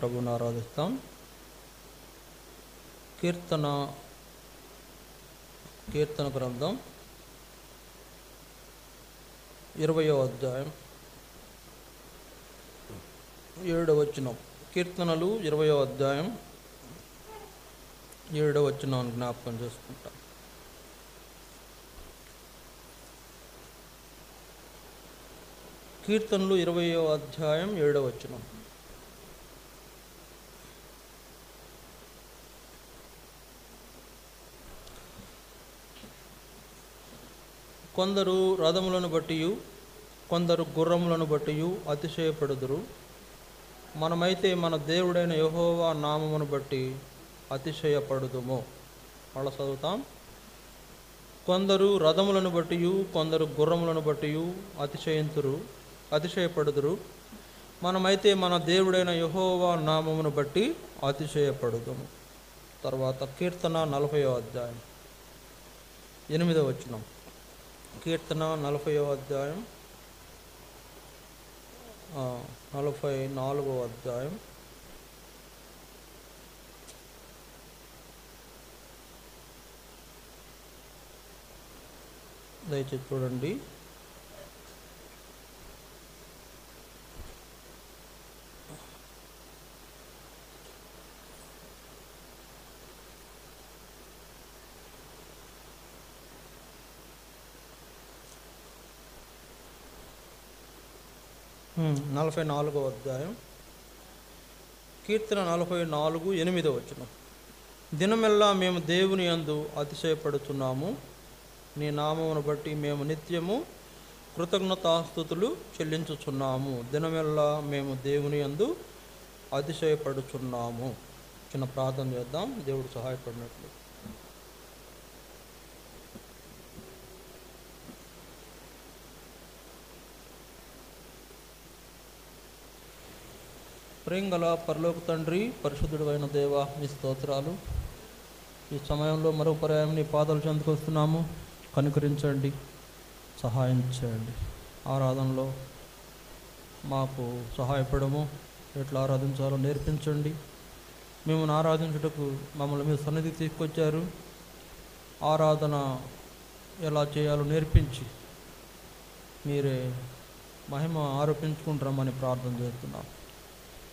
ప్రభువుని ఆరాధిస్తాం. కీర్తన గ్రంథం 20వ అధ్యాయం 7వ వచనం. కీర్తనలు 20వ అధ్యాయం 7వ వచనాన్ని జ్ఞాపకం చేసుకుంటాం. కీర్తనలు 20వ అధ్యాయం 7వ వచనం. కొందరు రథములను బట్టి కొందరు గుర్రములను బట్టి అతిశయపడుదురు. మనమైతే మన దేవుడైన యెహోవా నామమును బట్టి అతిశయపడుదుము. అలా చదువుతాం. కొందరు రథములను బట్టి కొందరు గుర్రములను బట్టి అతిశయపడుదురు. మనమైతే మన దేవుడైన యెహోవా నామమును బట్టి అతిశయపడుదుము. తర్వాత కీర్తన 40వ అధ్యాయం 8వ వచనం. కీర్తన 40వ అధ్యాయం 44వ అధ్యాయం 8వ దయచేసి చూడండి. నలభై 44వ అధ్యాయం కీర్తన 44, 8వ వచనం. దినమెల్లా మేము దేవుని యందు అతిశయపడుచున్నాము. నీ నామమును బట్టి మేము నిత్యము కృతజ్ఞతాస్తుతులు చెల్లించుచున్నాము. దినమెల్లా మేము దేవుని యందు అతిశయపడుచున్నాము. చిన్న ప్రార్థన చేద్దాం, దేవుడు సహాయపడినట్లు. ప్రేంగల పరలోక తండ్రి, పరిశుద్ధుడు అయిన దేవ, మీ స్తోత్రాలు. ఈ సమయంలో మరో పర్యాయం నీ పాదాలు చెందుకొస్తున్నాము. కనుకరించండి, సహాయం చేయండి. ఆరాధనలో మాకు సహాయపడము, ఎట్లా ఆరాధించాలో నేర్పించండి. మిమ్మల్ని ఆరాధించుటకు మమ్మల్ని మీ సన్నిధికి తీసుకొచ్చారు. ఆరాధన ఎలా చేయాలో నేర్పించి మీరే మహిమ ఆరోపించుకుంటామని ప్రార్థన చేస్తున్నాం.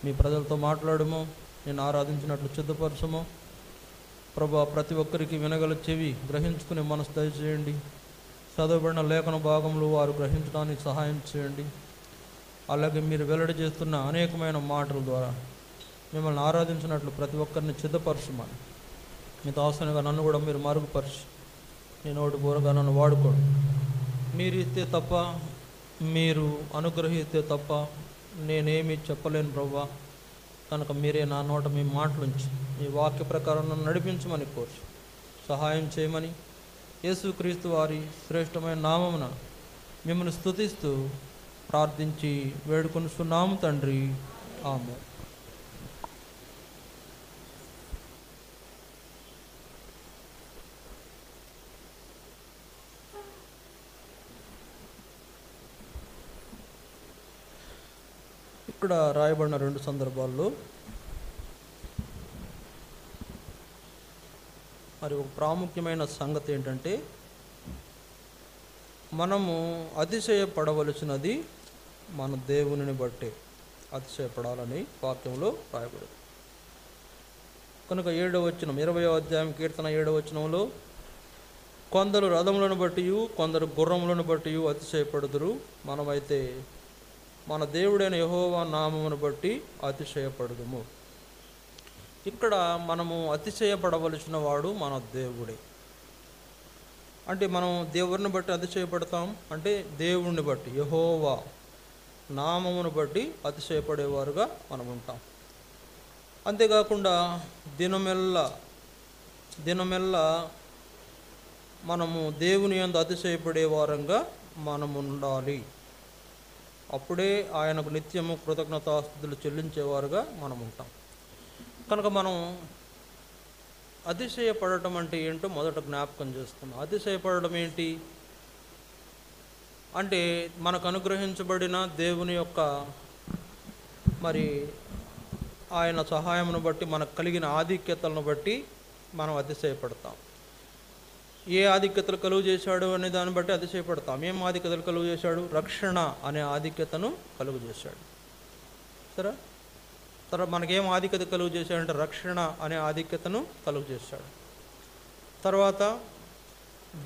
మీ ప్రజలతో మాట్లాడము, నేను ఆరాధించినట్లు సిద్ధపరచము. ప్రభా, ప్రతి ఒక్కరికి వినగల చెవి, గ్రహించుకునే మనసు దయచేయండి. చదవబడిన లేఖన భాగంలో వారు గ్రహించడానికి సహాయం చేయండి. అలాగే మీరు వెల్లడి చేస్తున్న అనేకమైన మాటల ద్వారా మిమ్మల్ని ఆరాధించినట్లు ప్రతి ఒక్కరిని సిద్ధపరచమని, మీ దాసునిగా నన్ను కూడా మీరు మరుగుపరిచి నేను ఒకటి బోరగా నన్ను వాడుకోండి. మీరు ఇస్తే తప్ప, మీరు అనుగ్రహిస్తే తప్ప నేనేమీ చెప్పలేను ప్రభువా. కనుక మీరే నా నోట మీ మాటలుంచి మీ వాక్య ప్రకారం నన్ను నడిపించమని కోర్చు సహాయం చేయమని యేసుక్రీస్తు వారి శ్రేష్టమైన నామమున మిమ్మల్ని స్తుతిస్తూ ప్రార్థించి వేడుకొనుచున్నాము తండ్రి. ఆమేన్. ఇక్కడ రాయబడిన 2 సందర్భాల్లో మరి ఒక ప్రాముఖ్యమైన సంగతి ఏంటంటే, మనము అతిశయపడవలసినది మన దేవునిని బట్టే అతిశయపడాలని వాక్యంలో రాయబడింది. కనుక 7వ వచనం, 20వ అధ్యాయం కీర్తన 7వ వచనంలో, కొందరు రథములను బట్టి కొందరు గుర్రములను బట్టి అతిశయపడుదురు. మనమైతే మన దేవుడైన యెహోవా నామమును బట్టి అతిశయపడుదుము. ఇక్కడ మనము అతిశయపడవలసిన వాడు మన దేవుడే. అంటే మనం దేవుడిని బట్టి అతిశయపడతాం అంటే దేవుడిని బట్టి, యెహోవా నామమును బట్టి అతిశయపడేవారుగా మనం ఉంటాం. అంతేకాకుండా దినమెల్లా మనము దేవుని యందు అతిశయపడే వారంగా మనం ఉండాలి. అప్పుడే ఆయనకు నిత్యము కృతజ్ఞతాస్తుతులు చెల్లించేవారుగా మనం ఉంటాం. కనుక మనం అతిశయపడటం అంటే ఏంటో మొదట జ్ఞాపకం చేసుకున్నాం. అతిశయపడడం ఏంటి అంటే, మనకు అనుగ్రహించబడిన దేవుని యొక్క మరి ఆయన సహాయమును బట్టి మనకు కలిగిన ఆధిక్యతలను బట్టి మనం అతిశయపడతాం. ఏ ఆధిక్యతలు కలుగు చేశాడు అనే దాన్ని బట్టి అతిశయపడతాం. ఏం ఆధిక్యతలు కలుగు చేశాడు? రక్షణ అనే ఆధిక్యతను కలుగు చేశాడు. సరే, తర్వాత మనకేం ఆధిక్యత కలుగు చేశాడంటే రక్షణ అనే ఆధిక్యతను కలుగు చేశాడు. తర్వాత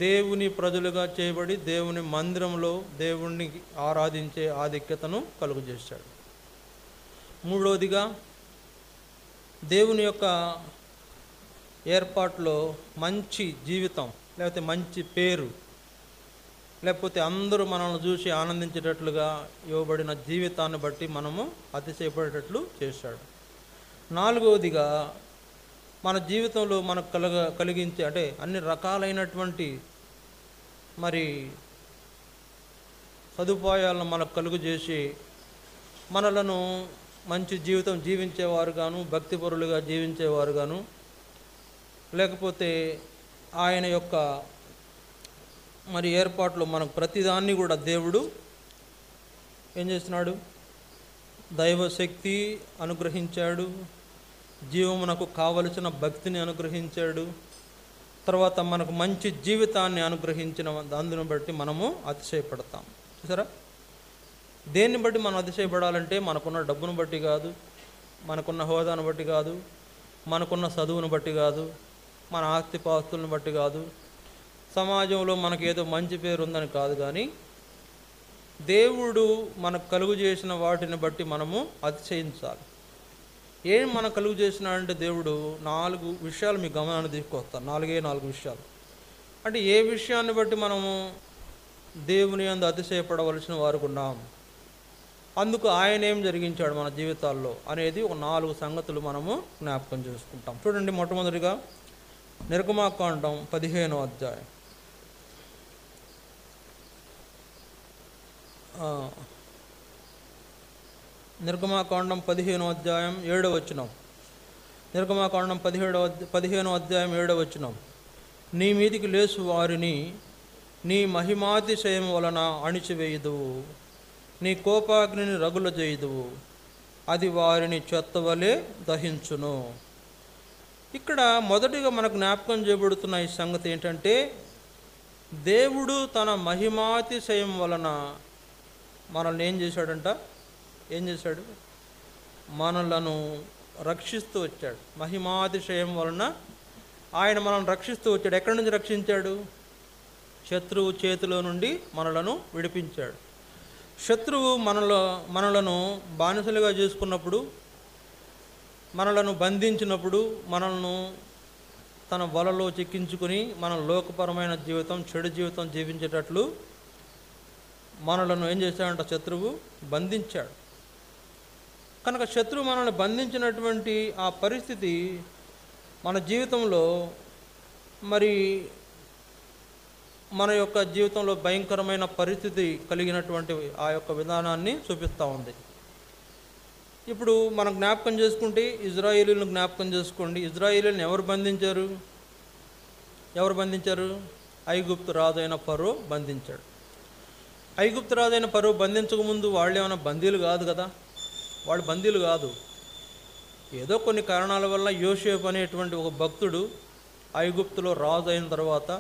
దేవుని ప్రజలుగా చేయబడి దేవుని మందిరంలో దేవుణ్ణి ఆరాధించే ఆధిక్యతను కలుగు చేశాడు. మూడవదిగా దేవుని యొక్క ఏర్పాటులో మంచి జీవితం, లేకపోతే మంచి పేరు, లేకపోతే అందరూ మనల్ని చూసి ఆనందించేటట్లుగా ఇవ్వబడిన జీవితాన్ని బట్టి మనము అతిశయపడేటట్లు చేశాడు. నాలుగవదిగా మన జీవితంలో మనకు కలిగించే అంటే అన్ని రకాలైనటువంటి మరి సదుపాయాలను మనకు కలుగు చేసి మనలను మంచి జీవితం జీవించేవారుగాను, భక్తిపరులుగా జీవించేవారుగాను, లేకపోతే ఆయన యొక్క మరి ఏర్పాట్లు మనకు ప్రతిదాన్ని కూడా దేవుడు ఏం చేస్తున్నాడు? దైవశక్తి అనుగ్రహించాడు, జీవమునకు కావలసిన భక్తిని అనుగ్రహించాడు, తర్వాత మనకు మంచి జీవితాన్ని అనుగ్రహించిన అందును బట్టి మనము అతిశయపడతాం. చూసారా, దేన్ని బట్టి మనం అతిశయపడాలంటే మనకున్న డబ్బును బట్టి కాదు, మనకున్న హోదాను బట్టి కాదు, మనకున్న చదువును బట్టి కాదు, మన ఆస్తిపాస్తులను బట్టి కాదు, సమాజంలో మనకు ఏదో మంచి పేరు ఉందని కాదు, కానీ దేవుడు మనకు కలుగు చేసిన వాటిని బట్టి మనము అతిశయించాలి. ఏం మనకు కలుగు చేసినాడంటే దేవుడు 4 విషయాలు మీ గమనాన్ని తీసుకొస్తాను. 4 విషయాలు. అంటే ఏ విషయాన్ని బట్టి మనము దేవుని యందు అతిశయపడవలసిన వారుకున్నాం, అందుకు ఆయన ఏం జరిగించాడు మన జీవితాల్లో అనేది ఒక 4 సంగతులు మనము జ్ఞాపకం చేసుకుంటాం. చూడండి, మొట్టమొదటిగా నిర్గమాకాండం 15వ అధ్యాయం. నిర్గమాకాండం 15వ అధ్యాయం 7వ వచనం. నిర్గమాకాండం 15వ అధ్యాయం 7వ వచనం. నీ మీదికి లేసు వారిని నీ మహిమాతిశయం వలన అణిచివేయుదువు, నీ కోపాగ్నిని రగుల చేయుదువు, అది వారిని చెత్తవలే దహించును. ఇక్కడ మొదటిగా మనకు జ్ఞాపకం చేయబడుతున్న ఈ సంగతి ఏంటంటే, దేవుడు తన మహిమాతిశయం వలన మనల్ని ఏం చేశాడంట? ఏం చేశాడు? మనలను రక్షిస్తూ వచ్చాడు. మహిమాతిశయం వలన ఆయన మనల్ని రక్షిస్తూ వచ్చాడు. ఎక్కడి నుంచి రక్షించాడు? శత్రువు చేతిలో నుండి మనలను విడిపించాడు. శత్రువు మనలను బానిసలుగా చేసుకున్నప్పుడు, మనలను బంధించినప్పుడు, మనల్ని తన వలలో చిక్కించుకుని మన లోకపరమైన జీవితం, చెడు జీవితం జీవించేటట్లు మనలను ఏం చేశాడంట? శత్రువు బంధించాడు. కనుక శత్రువు మనల్ని బంధించినటువంటి ఆ పరిస్థితి మన జీవితంలో మరి మన యొక్క జీవితంలో భయంకరమైన పరిస్థితి కలిగినటువంటి ఆ యొక్క విధానాన్ని చూపిస్తూ ఉంది. ఇప్పుడు మనం జ్ఞాపకం చేసుకుంటే ఇజ్రాయేలీలను జ్ఞాపకం చేసుకోండి. ఇజ్రాయేలీలను ఎవరు బంధించారు? ఐగుప్తు రాజైన ఫరో బంధించాడు. ఐగుప్తు రాజైన ఫరో బంధించకముందు వాళ్ళు ఏమైనా బందీలు కాదు కదా, వాళ్ళు బందీలు కాదు. ఏదో కొన్ని కారణాల వల్ల యోసేపు అనేటువంటి ఒక భక్తుడు ఐగుప్తులో రాజు అయిన తర్వాత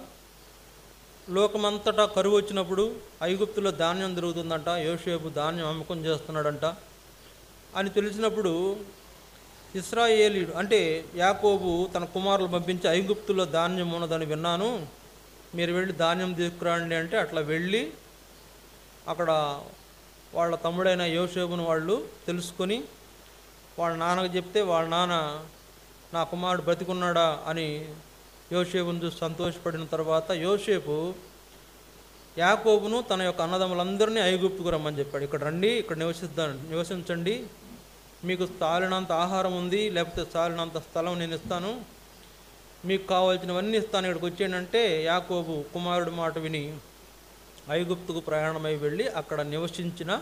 లోకమంతటా కరువు వచ్చినప్పుడు ఐగుప్తులో ధాన్యం దొరుకుతుందంట, యోసేపు ధాన్యం అమ్మకం చేస్తున్నాడంట అని తెలిసినప్పుడు ఇశ్రాయేలీయుడు అంటే యాకోబు తన కుమారులు పంపించి ఐగుప్తులో ధాన్యం ఉన్నదని విన్నాను, మీరు వెళ్ళి ధాన్యం తీసుకురండి అంటే అట్లా వెళ్ళి అక్కడ వాళ్ళ తమ్ముడైన యోసేపును వాళ్ళు తెలుసుకొని వాళ్ళ నాన్నకు చెప్తే వాళ్ళ నాన్న నా కుమారుడు బ్రతికున్నాడా అని యోసేపును చూసి సంతోషపడిన తర్వాత యోసేపు యాకోబును తన యొక్క అన్నదమ్ములందరినీ ఐగుప్తుకు రమ్మని చెప్పాడు. ఇక్కడ రండి, ఇక్కడ నివసించండి, మీకు చాలినంత ఆహారం ఉంది, లేకపోతే చాలినంత స్థలం నేను ఇస్తాను, మీకు కావాల్సినవన్నీ ఇస్తాను, ఇక్కడికి వచ్చేయండి. యాకోబు కుమారుడి మాట విని ఐగుప్తుకు ప్రయాణమై వెళ్ళి అక్కడ నివసించిన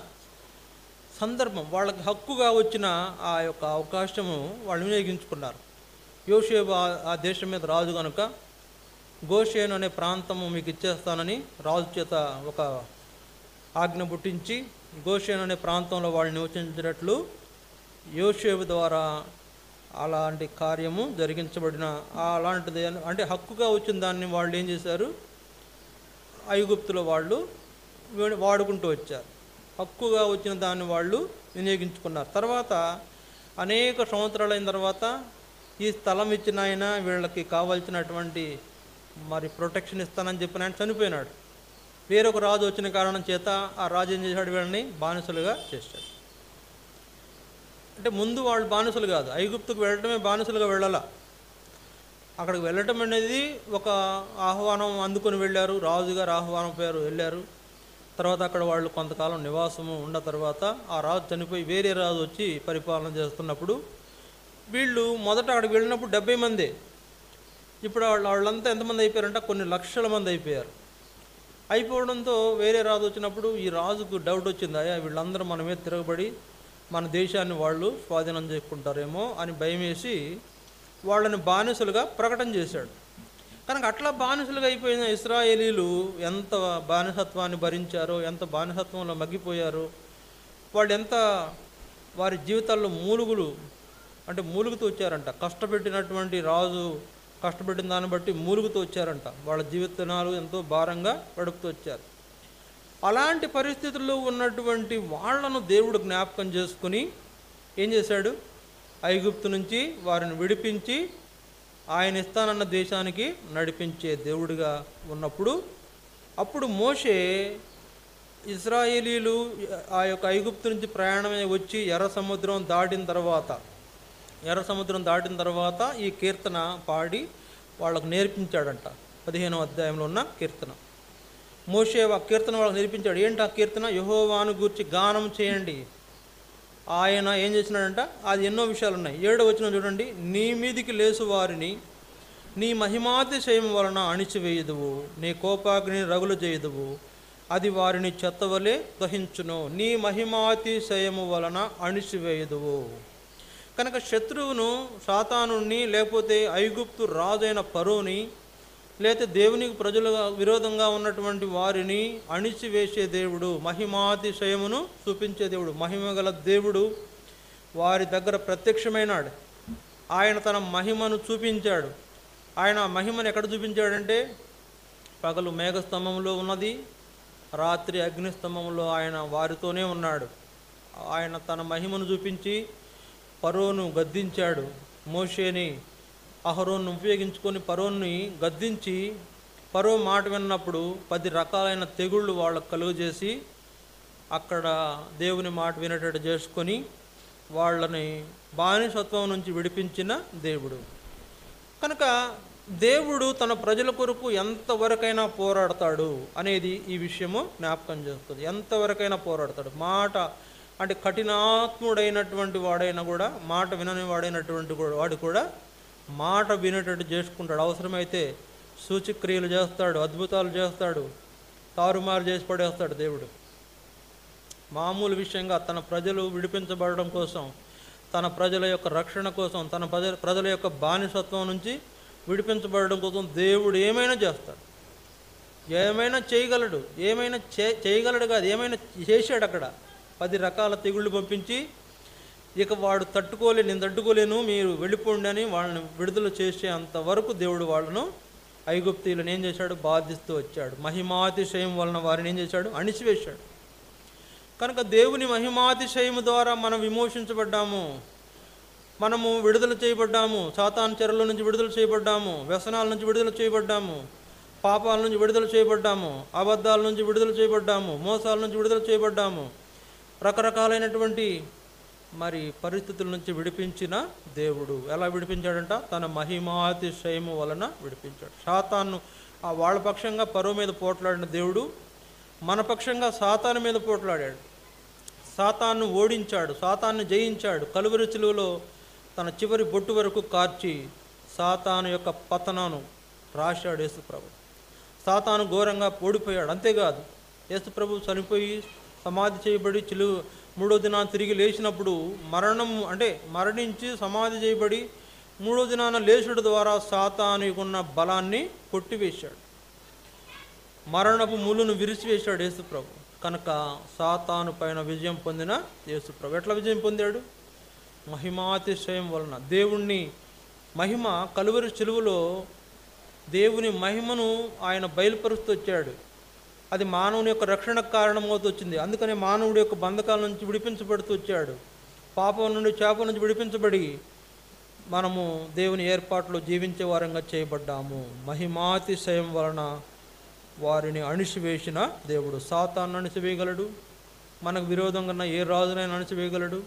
సందర్భం, వాళ్ళకి హక్కుగా వచ్చిన ఆ యొక్క అవకాశము వాళ్ళు వినియోగించుకున్నారు. యోసేపు ఆ దేశం మీద రాజు కనుక గోషేను అనే ప్రాంతము మీకు ఇచ్చేస్తానని రాజు చేత ఒక ఆజ్ఞ పుట్టించి గోషేను అనే ప్రాంతంలో వాళ్ళు నివసించినట్లు యోషేపు ద్వారా అలాంటి కార్యము జరిగించబడిన అలాంటిది అంటే హక్కుగా వచ్చిన దాన్ని వాళ్ళు ఏం చేశారు, ఐగుప్తులో వాళ్ళు వాడుకుంటూ వచ్చారు. హక్కుగా వచ్చిన దాన్ని వాళ్ళు వినియోగించుకున్నారు. తర్వాత అనేక సంవత్సరాలైన తర్వాత ఈ స్థలం ఇచ్చిన ఆయన వీళ్ళకి కావాల్సినటువంటి మరి ప్రొటెక్షన్ ఇస్తానని చెప్పిన ఆయన చనిపోయినాడు. వేరొక రాజు వచ్చిన కారణం చేత ఆ రాజు ఏం చేశాడు, వీళ్ళని బానిసలుగా చేశాడు. అంటే ముందు వాళ్ళు బానిసలు కాదు, ఐగుప్తుకు వెళ్ళటమే బానిసలుగా వెళ్ళాల. అక్కడికి వెళ్ళటం అనేది ఒక ఆహ్వానం అందుకొని వెళ్ళారు, రాజుగారు ఆహ్వానం పేరు వెళ్ళారు. తర్వాత అక్కడ వాళ్ళు కొంతకాలం నివాసము ఉన్న తర్వాత ఆ రాజు చనిపోయి వేరే రాజు వచ్చి పరిపాలన చేస్తున్నప్పుడు వీళ్ళు మొదట అక్కడికి వెళ్ళినప్పుడు 70 మందే. ఇప్పుడు వాళ్ళంతా ఎంతమంది అయిపోయారంటే కొన్ని లక్షల మంది అయిపోయారు. అయిపోవడంతో వేరే రాజు వచ్చినప్పుడు ఈ రాజుకు డౌట్ వచ్చింది, అయ్యా వీళ్ళందరూ మన మీద తిరగబడి మన దేశాన్ని వాళ్ళు స్వాధీనం చేసుకుంటారేమో అని భయం వేసి వాళ్ళని బానిసలుగా ప్రకటన చేశాడు. కనుక అట్లా బానిసలుగా అయిపోయిన ఇశ్రాయేలీలు ఎంత బానిసత్వాన్ని భరించారో, ఎంత బానిసత్వంలో మగ్గిపోయారో, వాళ్ళు ఎంత వారి జీవితాల్లో మూలుగుతూ వచ్చారంట. కష్టపెట్టినటువంటి రాజు కష్టపెట్టిన దాన్ని బట్టి మూలుగుతూ వచ్చారంట. వాళ్ళ జీవితాలు ఎంతో భారంగా గడుపుతూ వచ్చారు. అలాంటి పరిస్థితుల్లో ఉన్నటువంటి వాళ్లను దేవుడు జ్ఞాపకం చేసుకుని ఏం చేశాడు, ఐగుప్తు నుంచి వారిని విడిపించి ఆయన ఇస్తానన్న దేశానికి నడిపించే దేవుడిగా ఉన్నప్పుడు అప్పుడు మోషే ఇశ్రాయేలీలు ఆ యొక్క ఐగుప్తు నుంచి ప్రయాణమే వచ్చి ఎర్ర సముద్రం దాటిన తర్వాత ఈ కీర్తన పాడి వాళ్ళకు నేర్పించాడంట. 15వ అధ్యాయంలో ఉన్న కీర్తన. మోషే ఆ కీర్తన వాళ్ళకి నేర్పించాడు. ఏంటి ఆ కీర్తన? యెహోవాను గూర్చి గానం చేయండి. ఆయన ఏం చేసినాడంట, అది ఎన్నో విషయాలు ఉన్నాయి. 7వ వచనం చూడండి. నీ మీదికి లేసు వారిని నీ మహిమాతిశయము వలన అణిచివేయుదువు, నీ కోపాగ్ని రగులు చేయుదువు, అది వారిని చెత్తవలే దహించును. నీ మహిమాతిశయము వలన అణిచివేయుదువు. కనుక శత్రువును, సాతానుని, లేకపోతే ఐగుప్తు రాజైన ఫరోని, లేకపోతే దేవునికి ప్రజలుగా విరోధంగా ఉన్నటువంటి వారిని అణిచివేసే దేవుడు, మహిమాతిశయమును చూపించే దేవుడు, మహిమగల దేవుడు వారి దగ్గర ప్రత్యక్షమైనాడు. ఆయన తన మహిమను చూపించాడు. ఆయన మహిమను ఎక్కడ చూపించాడంటే పగలు మేఘస్తంభంలో ఉన్నది, రాత్రి అగ్నిస్తంభంలో ఆయన వారితోనే ఉన్నాడు. ఆయన తన మహిమను చూపించి ఫరోను గద్దించాడు. మోషేని, అహరోను ఉపయోగించుకొని ఫరోన్ని గద్దించి ఫరో మాట విన్నప్పుడు 10 రకాలైన తెగుళ్ళు వాళ్ళకు కలుగజేసి అక్కడ దేవుని మాట వినేటట్టు చేసుకొని వాళ్ళని బానిసత్వం నుంచి విడిపించిన దేవుడు. కనుక దేవుడు తన ప్రజల కొరకు ఎంతవరకైనా పోరాడతాడు అనేది ఈ విషయము జ్ఞాపకం చేస్తుంది. ఎంతవరకైనా పోరాడతాడు. మాట అంటే కఠినాత్ముడైనటువంటి వాడైనా కూడా, మాట వినని వాడైనటువంటి వాడు కూడా మాట వినేటట్టు చేసుకుంటాడు. అవసరమైతే సూచక్రియలు చేస్తాడు, అద్భుతాలు చేస్తాడు, తారుమారు చేసి పడేస్తాడు దేవుడు. మామూలు విషయంగా తన ప్రజలు విడిపించబడడం కోసం, తన ప్రజల యొక్క రక్షణ కోసం, తన ప్రజల యొక్క బానిసత్వం నుంచి విడిపించబడడం కోసం దేవుడు ఏమైనా చేస్తాడు, ఏమైనా చేయగలడు. చేయగలడు కాదు, ఏమైనా చేశాడు. అక్కడ 10 రకాల తెగుళ్ళు పంపించి ఇక వాడు నేను తట్టుకోలేను, మీరు వెళ్ళిపోండి అని వాళ్ళని విడుదల చేసే అంతవరకు దేవుడు వాళ్ళను, ఐగుప్తీయులను ఏం చేశాడు, బాధిస్తూ వచ్చాడు. మహిమాతిశయం వలన వారిని ఏం చేశాడు, అణిచివేశాడు. కనుక దేవుని మహిమాతిశయము ద్వారా మనం విమోచించబడ్డాము, మనము విడుదల చేయబడ్డాము, సాతాను చెరల నుంచి విడుదల చేయబడ్డాము, వ్యసనాల నుంచి విడుదల చేయబడ్డాము, పాపాల నుంచి విడుదల చేయబడ్డాము, అబద్ధాల నుంచి విడుదల చేయబడ్డాము, మోసాల నుంచి విడుదల చేయబడ్డాము, రకరకాలైనటువంటి మరి పరిస్థితుల నుంచి విడిపించిన దేవుడు. ఎలా విడిపించాడంట, తన మహిమాతిశయము వలన విడిపించాడు. సాతాను వాళ్ళ పక్షంగా ఫరో మీద పోట్లాడిన దేవుడు మన పక్షంగా సాతాను మీద పోట్లాడాడు. సాతాను ఓడించాడు, సాతాన్ని జయించాడు. కలువరి శిలువలో తన చివరి బొట్టు వరకు కార్చి సాతాను యొక్క పతనాను రాశాడు యేసుప్రభు. సాతాను ఘోరంగా ఓడిపోయాడు. అంతేకాదు, యేసుప్రభు చనిపోయి సమాధి చేయబడి 3వ దినాన్ని తిరిగి లేచినప్పుడు మరణించి సమాధి చేయబడి 3వ దినాన లేచుడు ద్వారా సాతానుకున్న బలాన్ని కొట్టివేశాడు. మరణపు ముళ్ళును విరిచివేశాడు యేసుప్రభు. కనుక సాతాను పైన విజయం పొందిన యేసుప్రభు ఎట్లా విజయం పొందాడు? మహిమాతిశయం వలన దేవుణ్ణి మహిమ కలువరి సిలువలో దేవుని మహిమను ఆయన బయలుపరుస్తూ వచ్చాడు. అది మానవుని యొక్క రక్షణకు కారణమవుతూ వచ్చింది. అందుకని మానవుడి యొక్క బంధకాల నుంచి విడిపించబడుతూ వచ్చాడు. పాపం నుండి శాపం నుంచి విడిపించబడి మనము దేవుని ఏర్పాట్లో జీవించే వారంగా చేయబడ్డాము. మహిమాతిశయం వలన వారిని అణిసివేసిన దేవుడు. సాతాను అణిసివేయగలడు, మనకు విరోధంగా ఏ రాజునైనా అణిసివేయగలడు.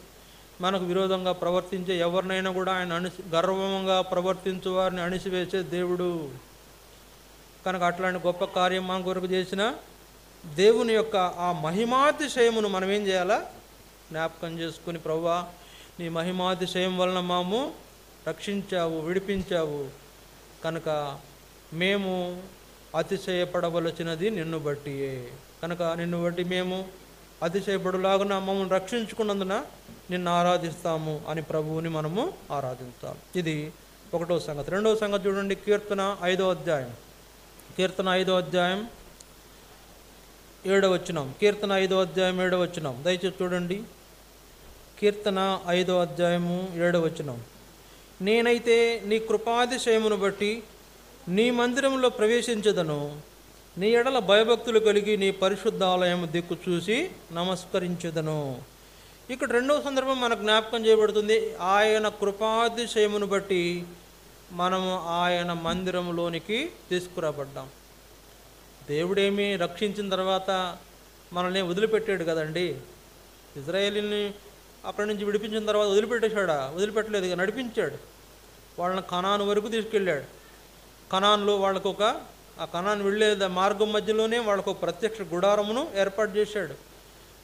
మనకు విరోధంగా ప్రవర్తించే ఎవరినైనా కూడా ఆయన గర్వంగా ప్రవర్తించే వారిని అణిసివేసే దేవుడు. కనుక అట్లాంటి గొప్ప కార్యం మన కొరకు చేసిన దేవుని యొక్క ఆ మహిమాతిశయమును మనం ఏం చేయాలా? జ్ఞాపకం చేసుకుని, ప్రభువా నీ మహిమాతిశయం వలన మాము రక్షించావు, విడిపించావు, కనుక మేము అతిశయపడవలసినది నిన్ను బట్టియే. కనుక నిన్ను బట్టి మేము అతిశయపడులాగున మమ్మల్ని రక్షించుకున్నందున నిన్ను ఆరాధిస్తాము అని ప్రభువుని మనము ఆరాధించాలి. ఇది ఒకటో సంగతి. రెండవ సంగతి చూడండి, కీర్తన 5వ అధ్యాయం. కీర్తన 5వ అధ్యాయం 7వ వచనం. కీర్తన 5వ అధ్యాయం 7వ వచనం దయచేసి చూడండి. కీర్తన 5వ అధ్యాయము 7వ వచనం. నేనైతే నీ కృపాతిశయమును బట్టి నీ మందిరంలో ప్రవేశించదను, నీ ఎడల భయభక్తులు కలిగి నీ పరిశుద్ధ ఆలయం దిక్కు చూసి నమస్కరించదను. ఇక్కడ రెండవ సందర్భం మనకు జ్ఞాపకం చేయబడుతుంది. ఆయన కృపాతిశయమును బట్టి మనము ఆయన మందిరంలోనికి తీసుకురాబడ్డాం. దేవుడేమి రక్షించిన తర్వాత మనల్ని వదిలిపెట్టాడు కదండి. ఇజ్రాయేలీని అక్కడి నుంచి విడిపించిన తర్వాత వదిలిపెట్టేశాడా? వదిలిపెట్టలేదు, నడిపించాడు. వాళ్ళని కనాను వరకు తీసుకెళ్ళాడు. కనాన్లో వాళ్ళకు ఆ కనాను వెళ్ళే మార్గం మధ్యలోనే వాళ్ళకు ఒక ప్రత్యక్ష గుడారమును ఏర్పాటు చేశాడు.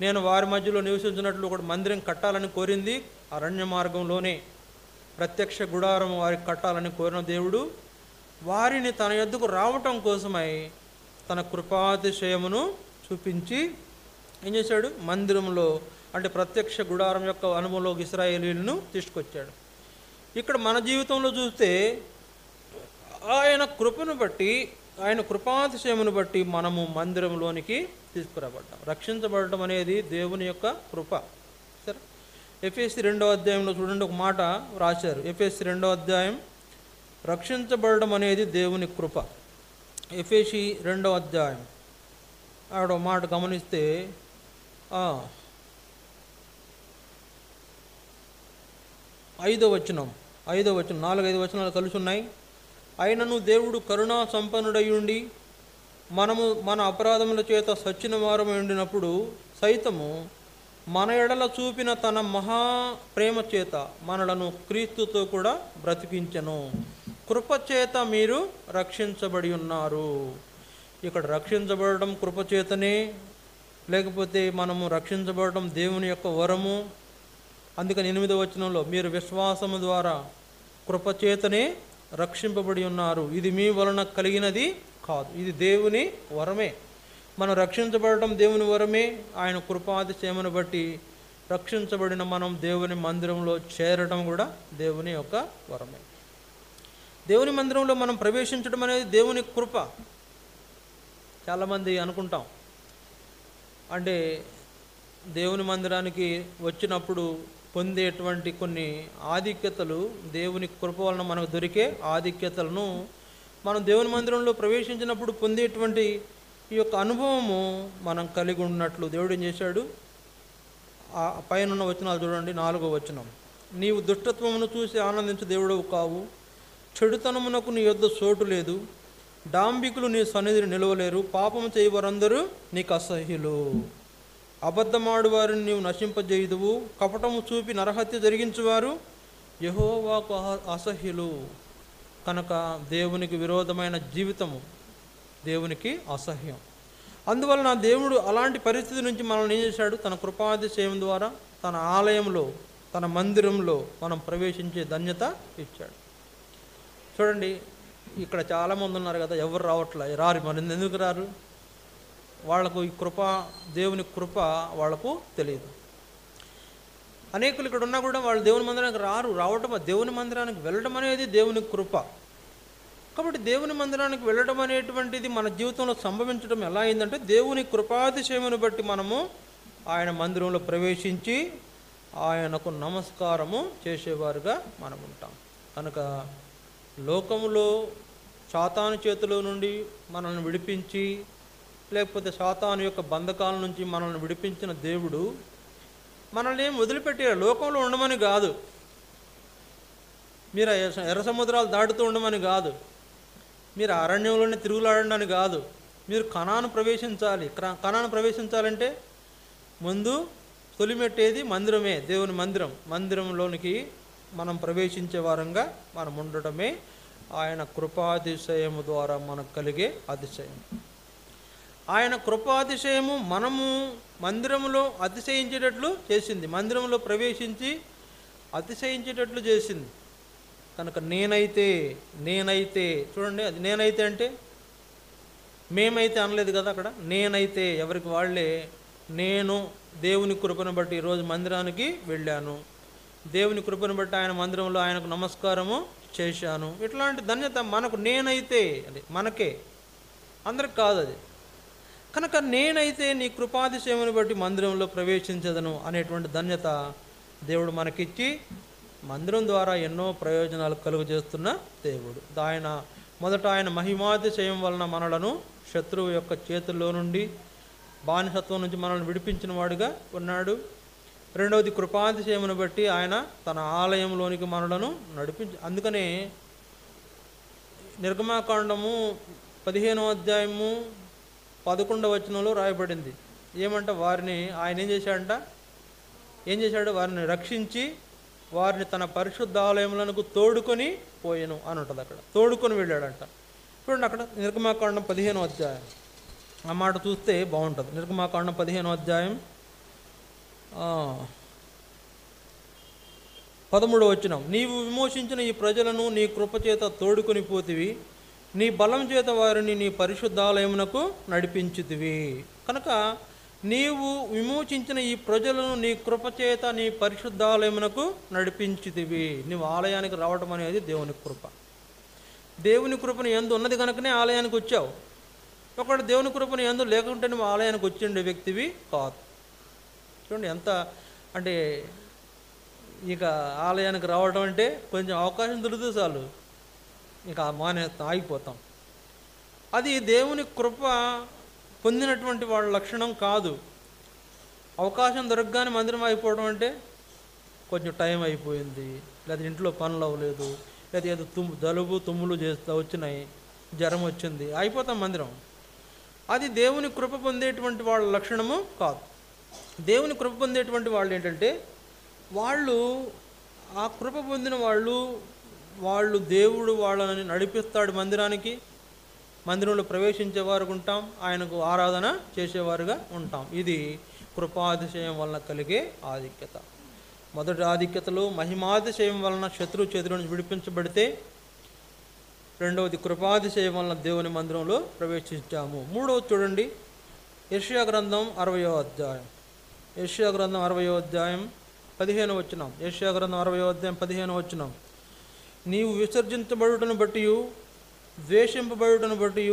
నేను వారి మధ్యలో నివసించినట్లు ఒక మందిరం కట్టాలని కోరింది. అరణ్య మార్గంలోనే ప్రత్యక్ష గుడారం వారికి కట్టాలని కోరిన దేవుడు వారిని తన యొద్దకు రావటం కోసమై తన కృపాతిశయమును చూపించి ఏం చేశాడు? మందిరంలో, అంటే ప్రత్యక్ష గుడారం యొక్క అనుభవంలోకి ఇశ్రాయేలీయులను తీసుకొచ్చాడు. ఇక్కడ మన జీవితంలో చూస్తే ఆయన కృపను బట్టి, ఆయన కృపాతిశయమును బట్టి మనము మందిరంలోనికి తీసుకురాబడ్డాం. రక్షించబడటం అనేది దేవుని యొక్క కృప. సరే, ఎఫెసీ 2వ అధ్యాయంలో చూడండి, ఒక మాట రాశారు. ఎఫెసీ 2వ అధ్యాయం, రక్షించబడడం అనేది దేవుని కృప. ఎఫెసీ 2వ అధ్యాయం ఆడ మాట గమనిస్తే 5వ వచనం, 4-5 వచనాలు కలిసి ఉన్నాయి. అయినను దేవుడు కరుణా సంపన్నుడై ఉండి మనము మన అపరాధముల చేత సచ్చిన వారమై ఉండినప్పుడు సైతము మన ఎడల చూపిన తన మహా ప్రేమ చేత మనలను క్రీస్తుతో కూడా బ్రతికించెను. కృపచేత మీరు రక్షించబడి ఉన్నారు. ఇక్కడ రక్షించబడడం కృపచేతనే, లేకపోతే మనము రక్షించబడడం దేవుని యొక్క వరము. అందుకని 8వ వచనంలో మీరు విశ్వాసము ద్వారా కృపచేతనే రక్షింపబడి ఉన్నారు, ఇది మీ వలన కలిగినది కాదు, ఇది దేవుని వరమే. మనం రక్షించబడటం దేవుని వరమే. ఆయన కృపాతిశయమును బట్టి రక్షించబడిన మనం దేవుని మందిరంలో చేరడం కూడా దేవుని యొక్క వరమే. దేవుని మందిరంలో మనం ప్రవేశించడం అనేది దేవుని కృప. చాలామంది అనుకుంటాం, అంటే దేవుని మందిరానికి వచ్చినప్పుడు పొందేటువంటి కొన్ని ఆధిక్యతలు, దేవుని కృప వలన మనకు దొరికే ఆధిక్యతలను మనం దేవుని మందిరంలో ప్రవేశించినప్పుడు పొందేటువంటి ఈ యొక్క అనుభవము మనం కలిగి ఉన్నట్లు దేవుడు ఏం చేశాడు? ఆ పైన వచనాలు చూడండి. 4వ వచనం, నీవు దుష్టత్వమును చూసి ఆనందించు దేవుడవు కావు, చెడుతనమునకు నీ యొద్ద చోటు లేదు, డాంబికులు నీ సన్నిధిని నిలవలేరు, పాపము చేయవారందరూ నీకు అసహ్యులు, అబద్ధమాడు వారిని నీవు నశింపజేయుదువు, కపటము చూపి నరహత్య జరిగించువారు యెహోవాకు అసహ్యులు. కనుక దేవునికి విరోధమైన జీవితము దేవునికి అసహ్యం. అందువలన దేవుడు అలాంటి పరిస్థితి నుంచి మనల్ని ఏం చేశాడు? తన కృపాతిశయం ద్వారా తన ఆలయంలో, తన మందిరంలో మనం ప్రవేశించే ధన్యత ఇచ్చాడు. చూడండి, ఇక్కడ చాలామంది ఉన్నారు కదా, ఎవరు రారు. మరి ఎందుకు రారు? వాళ్లకు ఈ కృప, దేవుని కృప వాళ్లకు తెలియదు. అనేకులు ఇక్కడ ఉన్నా కూడా వాళ్ళు దేవుని మందిరానికి రావటం, దేవుని మందిరానికి వెళ్ళడం అనేది దేవుని కృప. కాబట్టి దేవుని మందిరానికి వెళ్ళడం అనేటువంటిది మన జీవితంలో సంభవించడం ఎలా అయిందంటే దేవుని కృపాతిశయమును బట్టి మనము ఆయన మందిరంలో ప్రవేశించి ఆయనకు నమస్కారము చేసేవారుగా మనం ఉంటాం. కనుక లోకములో సాతాను చేతిలో నుండి మనల్ని విడిపించి, లేకపోతే సాతాను యొక్క బంధకాల నుంచి మనల్ని విడిపించిన దేవుడు మనల్ని ఏం వదిలిపెట్టారు. లోకంలో ఉండమని కాదు, మీరు ఎర్ర సముద్రాలు దాటుతూ ఉండమని కాదు, మీరు అరణ్యంలోనే తిరుగులాడని కాదు, మీరు కనాను ప్రవేశించాలి. కనాను ప్రవేశించాలంటే ముందు తొలిమెట్టేది మందిరమే, దేవుని మందిరంలోనికి మనం ప్రవేశించే వారంగా మనం ఉండటమే ఆయన కృపాతిశయము ద్వారా మనకు కలిగే అతిశయం. ఆయన కృపాతిశయము మనము మందిరంలో అతిశయించేటట్లు చేసింది, మందిరంలో ప్రవేశించి అతిశయించేటట్లు చేసింది. కనుక నేనైతే చూడండి, అది నేనైతే అంటే మేమైతే అనలేదు కదా అక్కడ. నేనైతే ఎవరికి వాళ్ళే, నేను దేవుని కృపను బట్టి ఈరోజు మందిరానికి వెళ్ళాను, దేవుని కృపను బట్టి ఆయన మందిరంలో ఆయనకు నమస్కారము చేశాను. ఇట్లాంటి ధన్యత మనకు నేనైతే, అది మనకే, అందరికి కాదు అది. కనుక నేనైతే నీ కృపాతిశయమును బట్టి మందిరంలో ప్రవేశించదను అనేటువంటి ధన్యత దేవుడు మనకిచ్చి మందిరం ద్వారా ఎన్నో ప్రయోజనాలు కలుగజేస్తున్న దేవుడు. మొదట ఆయన మహిమాతిశయం వలన మనలను శత్రువు యొక్క చేతుల్లో నుండి, బానిసత్వం నుంచి మనల్ని విడిపించిన వాడుగా ఉన్నాడు. రెండవది కృపాతిశయమును బట్టి ఆయన తన ఆలయంలోనికి మనలను అందుకనే నిర్గమాకాండము 15వ అధ్యాయము 11వ వచనంలో రాయబడింది. ఏమంట, వారిని ఆయన ఏం చేశాడు, వారిని రక్షించి వారిని తన పరిశుద్ధ ఆలయములకు తోడుకొని పోయెను అని ఉంటుంది. అక్కడ తోడుకొని వెళ్ళాడంట. చూడండి అక్కడ నిర్గమాకాండం 15వ అధ్యాయం, ఆ మాట చూస్తే బాగుంటుంది. నిర్గమాకాండం 15వ అధ్యాయం 13వ వచనం, నీవు విమోచించిన ఈ ప్రజలను నీ కృపచేత తోడుకొని పోతివి, నీ బలం చేత వారిని నీ పరిశుద్ధాలయమునకు నడిపించుతివి. కనుక నీవు విమోచించిన ఈ ప్రజలను నీ కృపచేత నీ పరిశుద్ధాలయమునకు నడిపించుతివి. నీవు ఆలయానికి రావడం అనేది దేవుని కృప. దేవుని కృపను యందు ఉన్నది కనుకనే ఆలయానికి వచ్చావు. ఒకడు దేవుని కృపను యందు లేకుంటే నువ్వు ఆలయానికి వచ్చిండే వ్యక్తివి కాదు. చూడండి ఎంత అంటే, ఇక ఆలయానికి రావడం అంటే కొంచెం అవకాశం దొరికితే చాలు ఇక ఆగిపోతాం. అది దేవుని కృప పొందినటువంటి వాళ్ళ లక్షణం కాదు. అవకాశం దొరకగానే మందిరం అయిపోవడం అంటే కొంచెం టైం అయిపోయింది, లేదా ఇంట్లో పనులు అవ్వలేదు, లేదా ఏదో జలుబు తుమ్ములు వచ్చినాయి, జ్వరం వచ్చింది, అయిపోతాం మందిరం. అది దేవుని కృప పొందేటువంటి వాళ్ళ లక్షణము కాదు. దేవుని కృప పొందేటువంటి వాళ్ళు ఏంటంటే, వాళ్ళు ఆ కృప పొందిన వాళ్ళు దేవుడు వాళ్ళని నడిపిస్తాడు మందిరానికి, మందిరంలో ప్రవేశించేవారు ఉంటాం, ఆయనకు ఆరాధన చేసేవారుగా ఉంటాం. ఇది కృపాతిశయం వలన కలిగే ఆధిక్యత. మొదటి ఆధిక్యతలో మహిమాతిశయం వలన శత్రువు చేతిలో నుంచి విడిపించబడితే, రెండవది కృపాతిశయం వలన దేవుని మందిరంలో ప్రవేశించాము. మూడవది చూడండి, యెషయా గ్రంథం 60వ అధ్యాయం, యెషయా గ్రంథం 60వ అధ్యాయం 15వ వచనం, యెషయా గ్రంథం 60వ అధ్యాయం 15వ వచనం, నీవు విసర్జించబడుటను బట్టి ద్వేషింపబడుటను బట్టి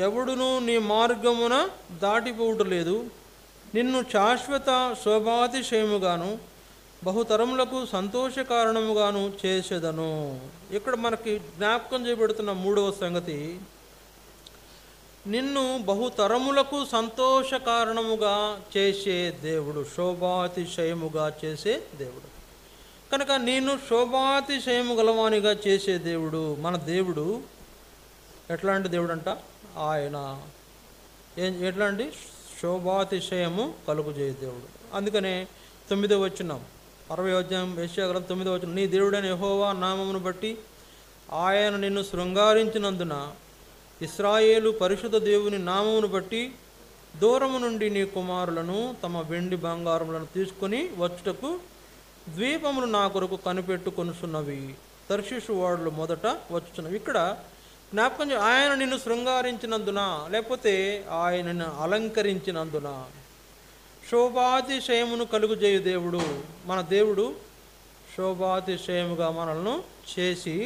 ఎవడునూ నీ మార్గమున దాటిపోవటలేదు, నిన్ను శాశ్వత శోభాతిశయముగాను బహుతరములకు సంతోష కారణముగాను చేసేదను. ఇక్కడ మనకి జ్ఞాపకం చేయబడుతున్న మూడవ సంగతి, నిన్ను బహుతరములకు సంతోష కారణముగా చేసే దేవుడు, శోభాతిశయముగా చేసే దేవుడు. కనుక నేను శోభాతిశయము గలవానిగా చేసే దేవుడు మన దేవుడు. ఎట్లాంటి దేవుడు అంట, ఆయన ఎట్లాంటి శోభాతిశయము కలుగుజేయ దేవుడు. అందుకనే 9వ వచనం 60వ అధ్యాయం యెషయా గ్రంథం 9వ వచనం, నీ దేవుడైన యెహోవా నామమును బట్టి ఆయన నిన్ను శృంగారించినందున, ఇశ్రాయేలు పరిశుద్ధ దేవుని నామమును బట్టి దూరము నుండి నీ కుమారులను తమ వెండి బంగారములను తీసుకొని వచ్చుటకు ద్వీపములు నా కొరకు కనిపెట్టుకొనుచున్నవి, తర్షీషు వాడలు మొదట వచ్చుచున్నవి. ఇక్కడ జ్ఞాపకం, ఆయన నిన్ను శృంగారించినందున, లేకపోతే ఆయనను అలంకరించినందున, శోభాతిశయమును కలుగుజేయు దేవుడు మన దేవుడు. శోభాతిశయముగా మనల్ని చేసి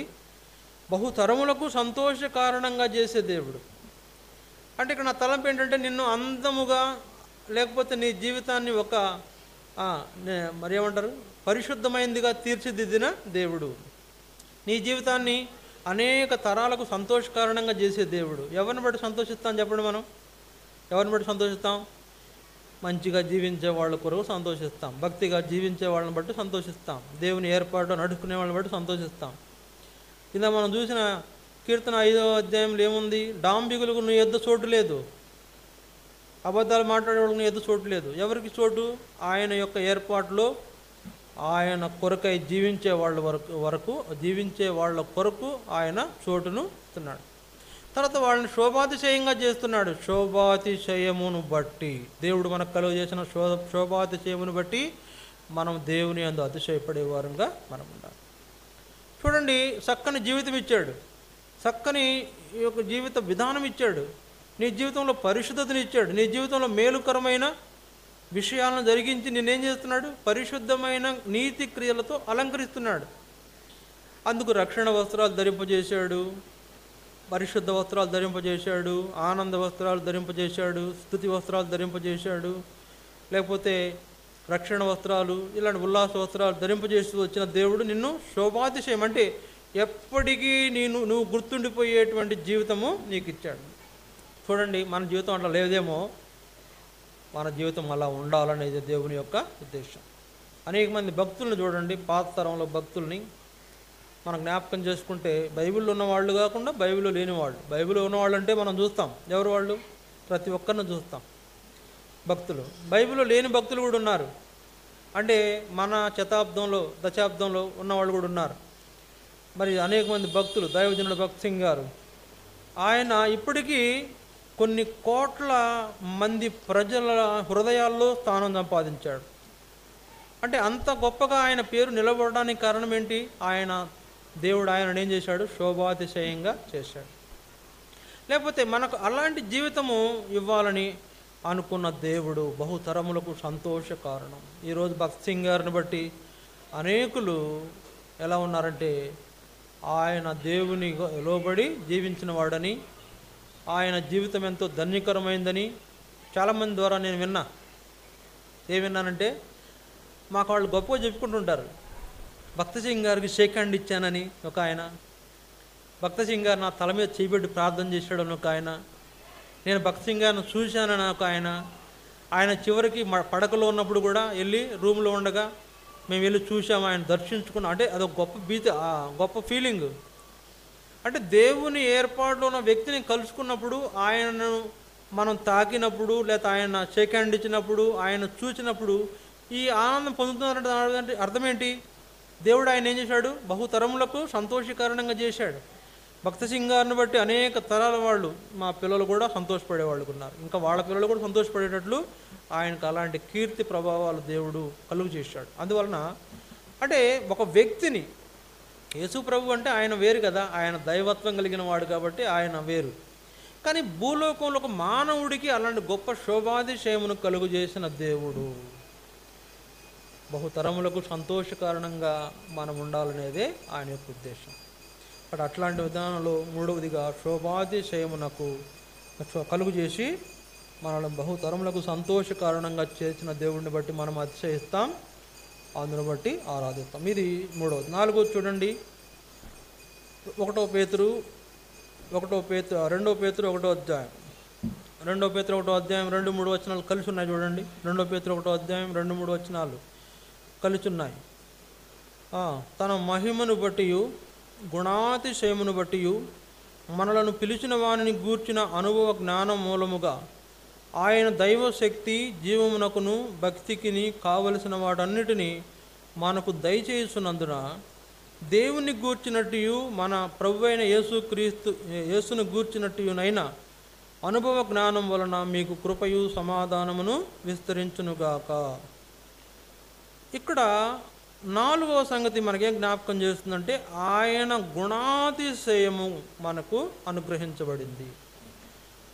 బహుతరములకు సంతోష కారణంగా చేసే దేవుడు. అంటే ఇక్కడ నా తలంపు ఏంటంటే, నిన్ను అందముగా, లేకపోతే నీ జీవితాన్ని ఒక మరి ఏమంటారు, పరిశుద్ధమైనదిగా తీర్చిదిద్దిన దేవుడు. నీ జీవితాన్ని అనేక తరాలకు సంతోషకారణంగా చేసే దేవుడు. ఎవరిని బట్టి సంతోషిస్తాం చెప్పండి? మనం ఎవరిని బట్టి సంతోషిస్తాం? మంచిగా జీవించే వాళ్ళ కొరకు సంతోషిస్తాం, భక్తిగా జీవించే వాళ్ళని బట్టి సంతోషిస్తాం, దేవుని ఏర్పాటు నడుచుకునే వాళ్ళని బట్టి సంతోషిస్తాం. ఇలా మనం చూసిన కీర్తన 5వ అధ్యాయంలో ఏముంది? డాంబికులకు నీ యొద్ద చోటు లేదు, అబద్ధాలు మాట్లాడే వాళ్ళకి నీ యొద్ద చోటు లేదు. ఎవరికి చోటు? ఆయన యొక్క ఏర్పాటులో ఆయన కొరకై జీవించే వాళ్ళ కొరకు ఆయన చోటును ఇస్తున్నాడు. తర్వాత వాళ్ళని శోభాతిశయంగా చేస్తున్నాడు. శోభాతిశయమును బట్టి, దేవుడు మనకు కలుగు చేసిన శోభాతిశయమును బట్టి మనం దేవుని యందు అతిశయపడే వారంగా మనం ఉండాలి. చూడండి, చక్కని జీవితం ఇచ్చాడు, చక్కని ఈ యొక్క జీవిత విధానం ఇచ్చాడు, నీ జీవితంలో పరిశుద్ధతను ఇచ్చాడు, నీ జీవితంలో మేలుకరమైన విషయాలను జరిగించి నేనేం చేస్తున్నాడు? పరిశుద్ధమైన నీతి క్రియలతో అలంకరిస్తున్నాడు. అందుకు రక్షణ వస్త్రాలు ధరింపజేశాడు, పరిశుద్ధ వస్త్రాలు ధరింపజేశాడు, ఆనంద వస్త్రాలు ధరింపజేశాడు, స్తుతి వస్త్రాలు ధరింపజేశాడు, లేకపోతే రక్షణ వస్త్రాలు, ఇలాంటి ఉల్లాస వస్త్రాలు ధరింపజేస్తూ వచ్చిన దేవుడు నిన్ను శోభాతిశయం అంటే ఎప్పటికీ నువ్వు గుర్తుండిపోయేటువంటి జీవితము నీకు ఇచ్చాడు. చూడండి, మన జీవితం అట్లా లేదేమో, మన జీవితం అలా ఉండాలనేది దేవుని యొక్క ఉద్దేశం. అనేక మంది భక్తులను చూడండి, పాత తరంలో భక్తుల్ని మనం జ్ఞాపకం చేసుకుంటే, బైబిల్లో ఉన్నవాళ్ళు కాకుండా బైబిల్లో లేనివాళ్ళు. బైబిల్లో ఉన్నవాళ్ళు అంటే మనం చూస్తాం, ఎవరు వాళ్ళు? ప్రతి ఒక్కరిని చూస్తాం భక్తులు. బైబిల్లో లేని భక్తులు కూడా ఉన్నారు, అంటే మన దశాబ్దంలో ఉన్నవాళ్ళు కూడా ఉన్నారు. మరి అనేక మంది భక్తులు, దైవజనుడు భక్త్ సింగ్ గారు, ఆయన ఇప్పటికీ కొన్ని కోట్ల మంది ప్రజల హృదయాల్లో స్థానం సంపాదించాడు. అంటే అంత గొప్పగా ఆయన పేరు నిలబడడానికి కారణం ఏంటి? దేవుడు ఆయనను ఏం చేశాడు? శోభాతిశయంగా చేశాడు. లేకపోతే మనకు అలాంటి జీవితము ఇవ్వాలని అనుకున్న దేవుడు బహుతరములకు సంతోష కారణం. ఈరోజు భక్త్ సింగ్ గారిని బట్టి అనేకులు ఎలా ఉన్నారంటే, ఆయన దేవుని లోబడి జీవించిన వాడని, ఆయన జీవితం ఎంతో ధన్యకరమైందని చాలామంది ద్వారా నేను విన్నానంటే, మాకు వాళ్ళు గొప్పగా చెప్పుకుంటుంటారు. భక్త్ సింగ్ గారికి షేక్ హ్యాండ్ ఇచ్చానని ఒక ఆయన, భక్త్ సింగ్ గారు నా తల మీద చేయబెట్టి ప్రార్థన చేశాడని ఒక ఆయన, నేను భక్త్ సింగ్ గారిని చూశానని ఒక ఆయన చివరికి పడకలో ఉన్నప్పుడు కూడా వెళ్ళి రూమ్లో ఉండగా మేము వెళ్ళి చూసాము, ఆయన దర్శించుకున్నాం. అంటే అదొక గొప్ప ఫీలింగ్. అంటే దేవుని ఏర్పాటులో ఉన్న వ్యక్తిని కలుసుకున్నప్పుడు, ఆయనను మనం తాకినప్పుడు, లేకపోతే ఆయన షేక్ హ్యాండ్ ఇచ్చినప్పుడు, ఆయన చూసినప్పుడు ఈ ఆనందం పొందుతున్నారంటే అర్థం ఏంటి? దేవుడు ఆయన ఏం చేశాడు? బహుతరములకు సంతోషకారణంగా చేశాడు. భక్త్ సింగ్ గారిని బట్టి అనేక తరాల వాళ్ళు, మా పిల్లలు కూడా సంతోషపడేవాళ్ళు ఉన్నారు, ఇంకా వాళ్ళ పిల్లలు కూడా సంతోషపడేటట్లు ఆయనకు అలాంటి కీర్తి ప్రభావాలు దేవుడు కలుగు చేశాడు. అందువలన అంటే ఒక వ్యక్తిని, యేసు ప్రభు అంటే ఆయన వేరు కదా, ఆయన దైవత్వం కలిగిన వాడు కాబట్టి ఆయన వేరు. కానీ భూలోకంలో ఒక మానవుడికి అలాంటి గొప్ప శోభాతిశయమును కలుగు చేసిన దేవుడు, బహుతరములకు సంతోషకారణంగా మనం ఉండాలనేదే ఆయన యొక్క ఉద్దేశం. బట్ అట్లాంటి విధానంలో మూడవదిగా శోభాతిశయమునకు కలుగు చేసి మనల్ని బహుతరములకు సంతోషకారణంగా చేసిన దేవుడిని బట్టి మనం అతిశయిస్తాం, అందును బట్టి ఆరాధిస్తాం. ఇది మూడవది. నాలుగోది చూడండి, 2 పేతురు 1వ అధ్యాయం 2-3 వచనాలు కలిసి ఉన్నాయి చూడండి. 2 పేతురు 1వ అధ్యాయం 2-3 వచనాలు కలిసి ఉన్నాయి. తన మహిమను బట్టి గుణాతిశయమును బట్టి మనలను పిలిచిన వానిని గూర్చిన అనుభవ జ్ఞానం మూలముగా ఆయన దైవశక్తి జీవమునకును భక్తికిని కావలసిన వాటన్నిటినీ మనకు దయచేస్తున్నందున దేవుని గూర్చినట్టు మన ప్రభువైన యేసును గూర్చినట్టునైనా అనుభవ జ్ఞానం వలన మీకు కృపయు సమాధానమును విస్తరించునుగాక. ఇక్కడ 4వ సంగతి మనకేం జ్ఞాపకం చేస్తుందంటే, ఆయన గుణాతిశయము మనకు అనుగ్రహించబడింది.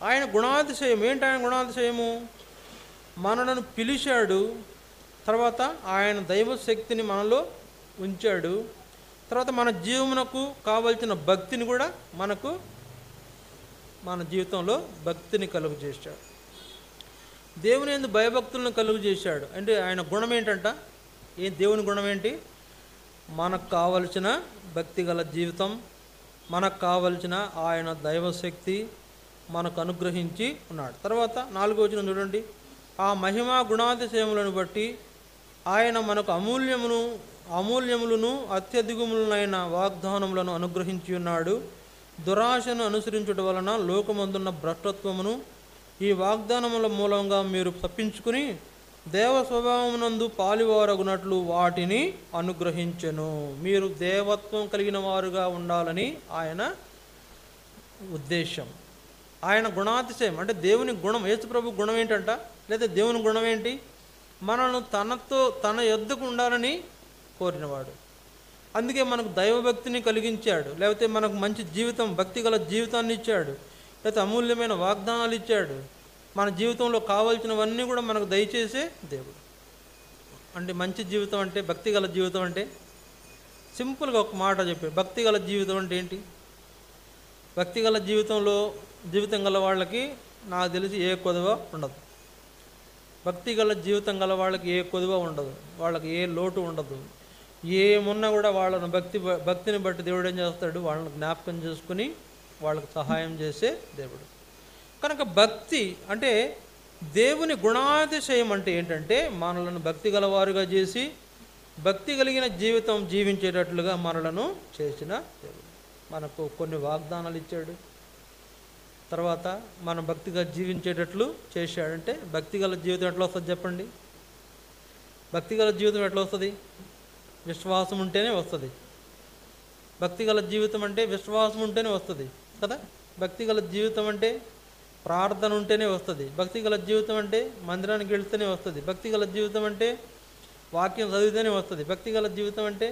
ఆయన గుణాతిశయం ఏంటి? ఆయన గుణాతిశయము మనలను పిలిచాడు, తర్వాత ఆయన దైవశక్తిని మనలో ఉంచాడు, తర్వాత మన జీవమునకు కావలసిన భక్తిని కూడా మన జీవితంలో భక్తిని కలుగు చేశాడు. దేవుని యందు భయభక్తులను కలుగు చేశాడు. అంటే ఆయన గుణం ఏంటంట? దేవుని గుణం ఏంటి? మనకు కావలసిన భక్తిగల జీవితం, మనకు కావలసిన ఆయన దైవశక్తి మనకు అనుగ్రహించి ఉన్నాడు. తర్వాత 4వ వచనం చూడండి. ఆ మహిమా గుణాతిశయములను బట్టి ఆయన మనకు అమూల్యములను అత్యధికములైన వాగ్దానములను అనుగ్రహించి ఉన్నాడు. దురాశను అనుసరించుట వలన లోకమందున్న భ్రష్టత్వమును ఈ వాగ్దానముల మూలంగా మీరు తప్పించుకుని దేవ స్వభావమునందు పాలివారగునట్లు వాటిని అనుగ్రహించెను. మీరు దేవత్వం కలిగిన వారుగా ఉండాలని ఆయన ఉద్దేశం. ఆయన గుణాతిశయం అంటే దేవుని గుణం. యేసుప్రభు గుణం ఏంటంట? లేదా దేవుని గుణం ఏంటి? మనల్ని తన యొద్దకు ఉండాలని కోరినవాడు. అందుకే మనకు దైవభక్తిని కలిగించాడు, లేకపోతే మనకు మంచి జీవితం, భక్తి గల జీవితాన్ని ఇచ్చాడు, లేకపోతే అమూల్యమైన వాగ్దానాలు ఇచ్చాడు. మన జీవితంలో కావాల్సినవన్నీ కూడా మనకు దయచేసే దేవుడు. అంటే మంచి జీవితం అంటే, భక్తి గల జీవితం అంటే సింపుల్గా ఒక మాట చెప్పాడు. భక్తి గల జీవితం అంటే ఏంటి? భక్తి గల జీవితం గల వాళ్ళకి నాకు తెలిసి ఏ కొదువ ఉండదు. భక్తి గల జీవితం గల వాళ్ళకి ఏ కొదువ ఉండదు, వాళ్ళకి ఏ లోటు ఉండదు. ఏమున్నా కూడా వాళ్ళని భక్తిని బట్టి దేవుడు ఏం చేస్తాడు? వాళ్ళని జ్ఞాపకం చేసుకుని వాళ్ళకి సహాయం చేసే దేవుడు. కనుక భక్తి అంటే దేవుని గుణాతిశయం అంటే ఏంటంటే మనలను భక్తి గలవారుగా చేసి భక్తి కలిగిన జీవితం జీవించేటట్లుగా మనలను చేసిన దేవుడు. మనకు కొన్ని వాగ్దానాలు ఇచ్చాడు, తర్వాత మనం భక్తిగా జీవించేటట్లు చేశాడంటే భక్తిగల జీవితం ఎట్లా వస్తుంది చెప్పండి? భక్తిగల జీవితం ఎట్లా వస్తుంది? విశ్వాసం ఉంటేనే వస్తుంది. భక్తిగల జీవితం అంటే విశ్వాసం ఉంటేనే వస్తుంది కదా. భక్తిగల జీవితం అంటే ప్రార్థన ఉంటేనే వస్తుంది. భక్తిగల జీవితం అంటే మందిరానికి వెళ్తేనే వస్తుంది. భక్తిగల జీవితం అంటే వాక్యం చదివితేనే వస్తుంది. భక్తిగల జీవితం అంటే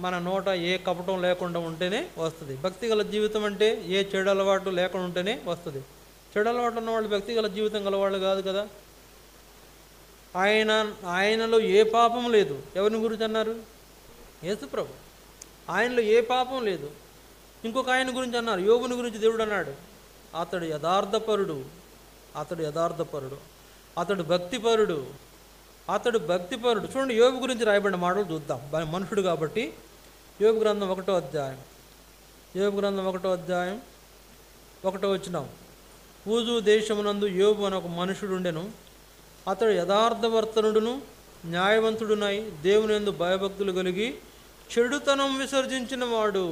మన నోట ఏ కపటం లేకుండా ఉంటేనే వస్తుంది. భక్తిగల జీవితం అంటే ఏ చెడు అలవాటు లేకుండా ఉంటేనే వస్తుంది. చెడు అలవాటు ఉన్నవాళ్ళు భక్తిగల జీవితం గలవాళ్ళు కాదు కదా. ఆయనలో ఏ పాపం లేదు. ఎవరిని గురించి అన్నారు? యేసుప్రభు. ఆయనలో ఏ పాపం లేదు. ఇంకొక ఆయన గురించి అన్నారు, యోబుని గురించి దేవుడు అన్నాడు, అతడు యథార్థపరుడు, అతడు భక్తిపరుడు. చూడండి, యోబు గురించి రాయబడిన మాటలు చూద్దాం. మనుషుడు కాబట్టి యోబు గ్రంథం 1వ అధ్యాయం 1వ వచనం. ఊజు దేశమునందు యోబు అని ఒక మనుషుడు ఉండెను. అతడు యథార్థవర్తనుడును న్యాయవంతుడునై దేవుని యందు భయభక్తులు కలిగి చెడుతనం విసర్జించిన వాడు.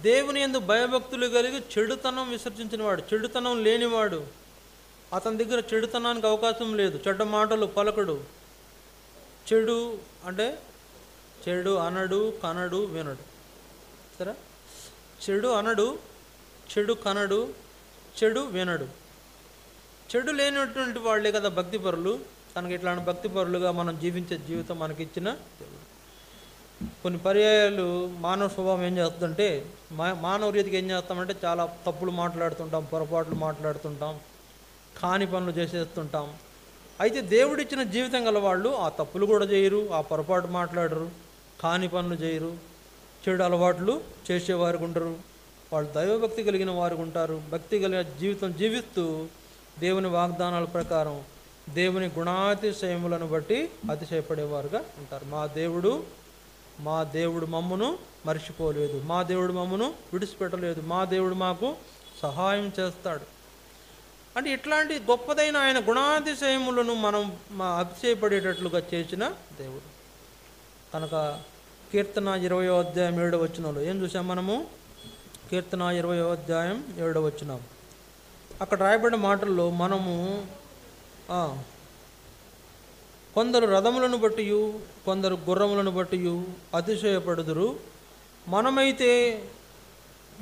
దేవుని యందు భయభక్తులు కలిగి చెడుతనం విసర్జించిన వాడు, చెడుతనం లేనివాడు. అతని దగ్గర చెడుతనానికి అవకాశం లేదు. చెడ్డ మాటలు పలకడు. చెడు అంటే చెడు అనడు, కనడు, వినడు. సరే, చెడు అనడు, చెడు కనడు, చెడు వినడు. చెడు లేనటువంటి వాళ్ళే కదా భక్తిపరులు. తనకి ఇట్లాంటి భక్తిపరులుగా మనం జీవించే జీవితం మనకిచ్చిన దేవుడు. కొన్ని పర్యాయాలు మానవ స్వభావం ఏం చేస్తుందంటే, మానవ రీతికి ఏం చేస్తామంటే చాలా తప్పులు మాట్లాడుతుంటాం, పొరపాట్లు మాట్లాడుతుంటాం, కాని పనులు చేసేస్తుంటాం. అయితే దేవుడిచ్చిన జీవితం గల వాళ్ళు ఆ తప్పులు కూడా చేయరు, ఆ పొరపాటు మాట్లాడరు, కాని పనులు చేయరు, చెడు అలవాట్లు చేసేవారు ఉండరు. వాళ్ళు దైవభక్తి కలిగిన వారు ఉంటారు. భక్తి కలిగిన జీవితం జీవిస్తూ దేవుని వాగ్దానాల ప్రకారం దేవుని గుణాతిశయములను బట్టి అతిశయపడేవారుగా ఉంటారు. మా దేవుడు మమ్మను మర్చిపోలేదు, మా దేవుడు మమ్మను విడిచిపెట్టలేదు, మా దేవుడు మాకు సహాయం చేస్తాడు. అంటే ఇట్లాంటి గొప్పదైన ఆయన గుణాతిశయములను మనం అతిశయపడేటట్లుగా చేసిన దేవుడు. కనుక కీర్తన 20వ అధ్యాయం 7వ వచనంలో ఏం చూసాం మనము? కీర్తన 20వ అధ్యాయం 7వ వచనం. అక్కడ రాయబడిన మాటల్లో మనము కొందరు రథములను బట్టి కొందరు గుర్రములను బట్టి అతిశయపడుదురు, మనమైతే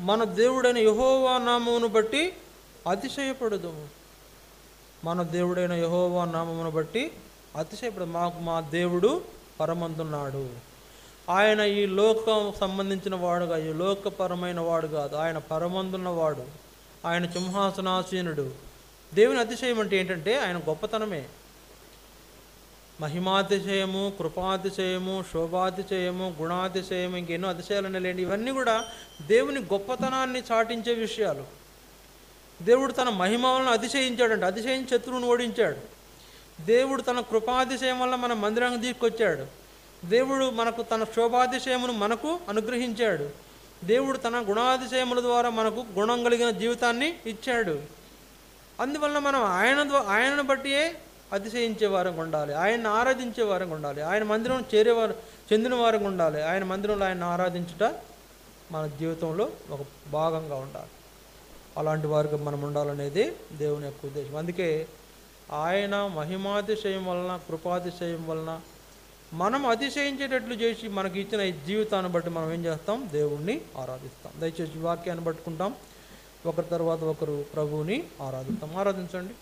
మన దేవుడైన యెహోవా నామమును బట్టి అతిశయపడుదుము. మన దేవుడైన యెహోవా నామమును బట్టి అతిశయపడు. మా దేవుడు పరమందున్నాడు. ఆయన ఈ లోకం సంబంధించిన వాడుగా, ఈ లోకపరమైన వాడు కాదు, ఆయన పరమందున్నవాడు, ఆయన సింహాసనాసీనుడు. దేవుని అతిశయం అంటే ఏంటంటే ఆయన గొప్పతనమే. మహిమాతిశయము, కృపాతిశయము, శోభాతిశయము, గుణాతిశయము, ఇంకెన్నో అతిశయాలనే లేండి. ఇవన్నీ కూడా దేవుని గొప్పతనాన్ని చాటించే విషయాలు. దేవుడు తన మహిమ వలన అతిశయించాడంటే, అతిశయించి శత్రువును ఓడించాడు. దేవుడు తన కృపాతిశయం వల్ల మన మందిరానికి తీసుకొచ్చాడు. దేవుడు మనకు తన శోభాతిశయమును మనకు అనుగ్రహించాడు. దేవుడు తన గుణాతిశయముల ద్వారా మనకు గుణం కలిగిన జీవితాన్ని ఇచ్చాడు. అందువలన మనం ఆయనను బట్టియే అతిశయించే వారంగా ఉండాలి, ఆయన్ని ఆరాధించే వారంగా ఉండాలి, ఆయన మందిరం చెందిన వారంగా ఉండాలి. ఆయన మందిరంలో ఆయన ఆరాధించుట మన జీవితంలో ఒక భాగంగా ఉండాలి. అలాంటి వారికి మనం ఉండాలనేది దేవుని యొక్క ఉద్దేశం. అందుకే ఆయన మహిమాతిశయం వలన, కృపాతిశయం వలన మనం అతిశయించేటట్లు చేసి మనకి ఇచ్చిన ఈ జీవితాన్ని బట్టి మనం ఏం చేస్తాం? దేవుణ్ణి ఆరాధిస్తాం. దయచేసి వాక్యాన్ని పట్టుకుంటాం, ఒకరి తర్వాత ఒకరు ప్రభువుని ఆరాధిస్తాం. ఆరాధించండి.